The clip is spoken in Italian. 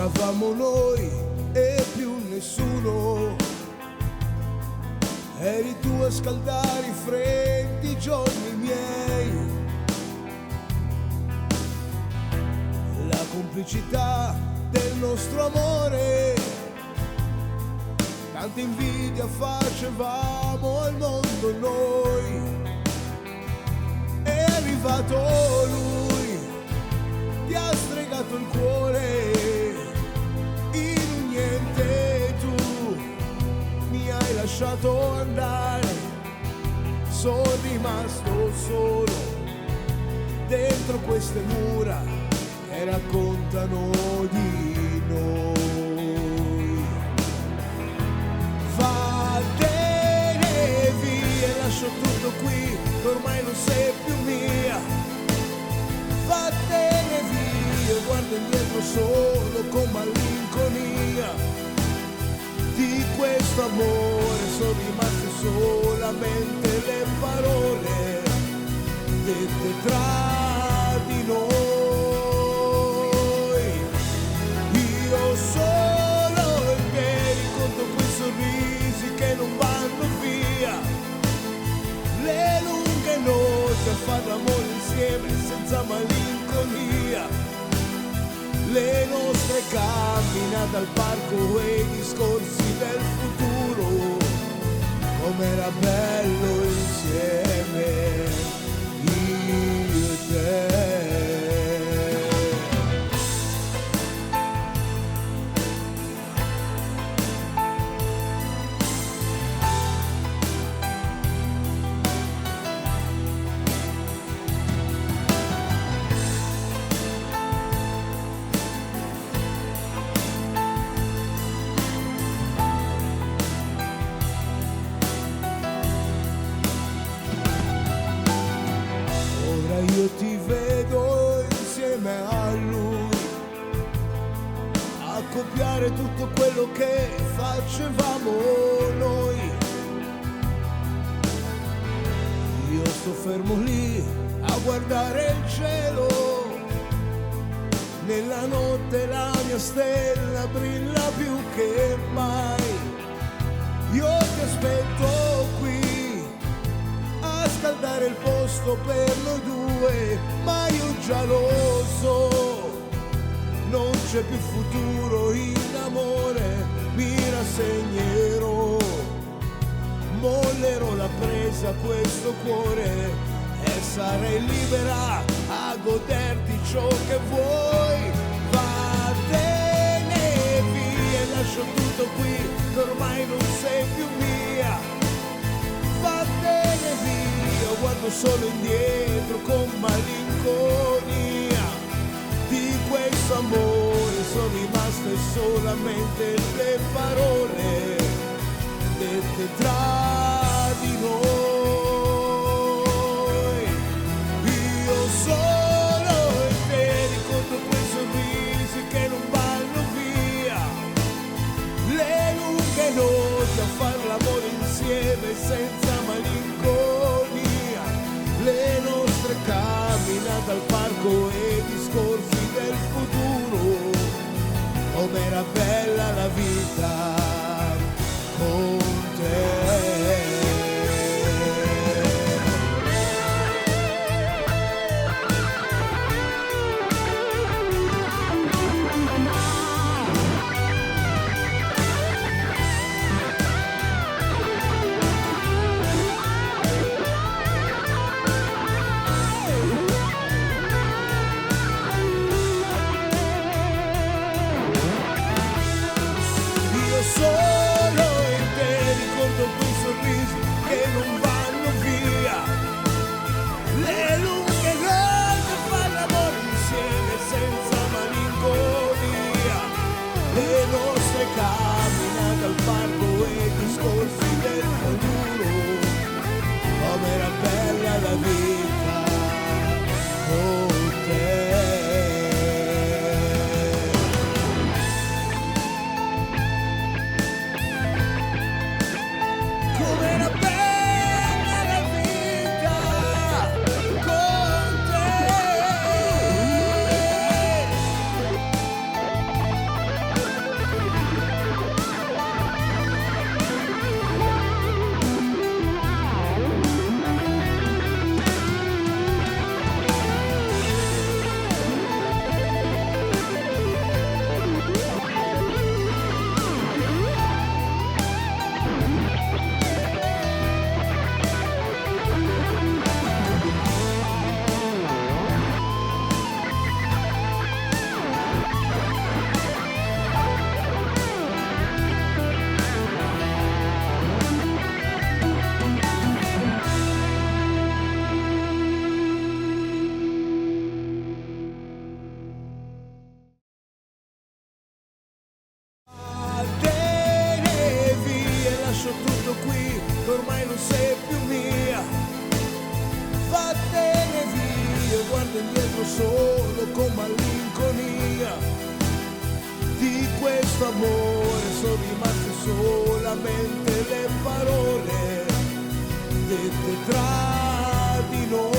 Eravamo noi e più nessuno. Eri tu a scaldare i freddi giorni miei. La complicità del nostro amore, tanta invidia facevamo al mondo noi. È arrivato lui, ti ha stregato il cuore. In un niente tu mi hai lasciato andare. Sono rimasto solo dentro queste mura che raccontano di noi. Vattene via, lascio tutto qui, che ormai non sei più mia. Vattene via, guardo indietro solo con malinconia. Di questo amore sono rimaste solamente le parole dette tra di noi. Io solo e te ricordo quei sorrisi che non vanno via, le lunghe notti a far l'amore insieme senza malinconia, le nostre camminate al parco e i discorsi del futuro, com'era bello insieme io e te. Io ti vedo insieme a lui a copiare tutto quello che facevamo noi. Io sto fermo lì a guardare il cielo, nella notte la mia stella brilla più che mai. Io ti aspetto qui a scaldare il posto per noi due, ma io già lo so, non c'è più futuro in amore, mi rassegnerò, mollerò la presa a questo cuore e sarai libera a goderti ciò che vuoi. Vattene via e lascio tutto qui, che ormai non sei più mia. Vattene via, guardo solo indietro con malinconia. Di questo amore sono rimaste solamente le parole dette tra di noi. Io solo e te ricordo quei sorrisi che non vanno via, le lunghe notti a far l'amore insieme senza malinconia, le nostre camminate al parco e i discorsi del futuro, com'era bella la vita con te. ormai non sei più mia, vattene via, guardo indietro solo con malinconia. Di questo amore sono rimaste solamente le parole dette tra di noi.